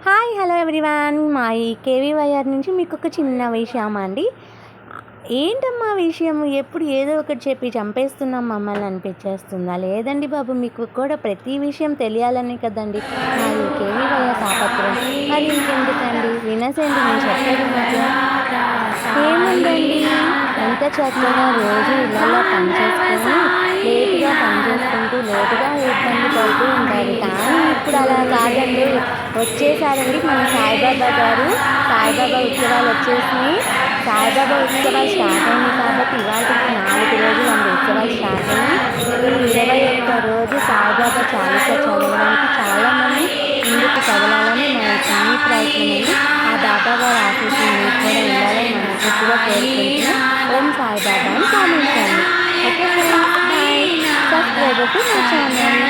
Hi hello everyone. మా ఈ కేవీవైఆర్ నుంచి మీకు ఒక చిన్న విషయం అండి. ఏంటమ్మా విషయం, ఎప్పుడు ఏదో ఒకటి చెప్పి చంపేస్తున్నాం మమ్మల్ని అనిపించేస్తుందా? లేదండి బాబు, మీకు కూడా ప్రతి విషయం తెలియాలనే కదండి మా ఈ కేవీవైఆర్ తాపత్రం. మరి ఇంకెందుకండి, వినసేంటి నేను చెప్పేది మాకు. ఏముందండి, ఎంత చక్కగా రోజు ఇళ్ళల్లో పనిచేసుకొని లేటుగా పనిచేసుకుంటూ లేటుగా ఇబ్బంది పడుతూ ఉంటారు. కానీ ఇప్పుడు అలా కాదండి, వచ్చేసారండి మన సాయిబాబా గారు. సాయిబాబా ఉత్సవాలు వచ్చేసినాయి. సాయిబాబా ఉత్సవాలు స్టార్ట్ అయింది కాబట్టి ఇవాళకి 4 రోజులు అండి ఉత్సవాలు స్టార్ట్ అయ్యి. ఈ 21వ రోజు సాయిబాబా చాలీసా చదవడానికి చాలామంది ముందుకు కదలాలని మన చిన్ని ప్రయత్నం అండి. ఆ బాబా గారి ఆశీస్సులు మీకు కూడా ఉండాలని మనస్ఫూర్తిగా కోరుకుంటున్నాం. ఓం సాయిబాబా అని కామెంట్ చేయండి. Okay friends, bye. Subscribe to my channel.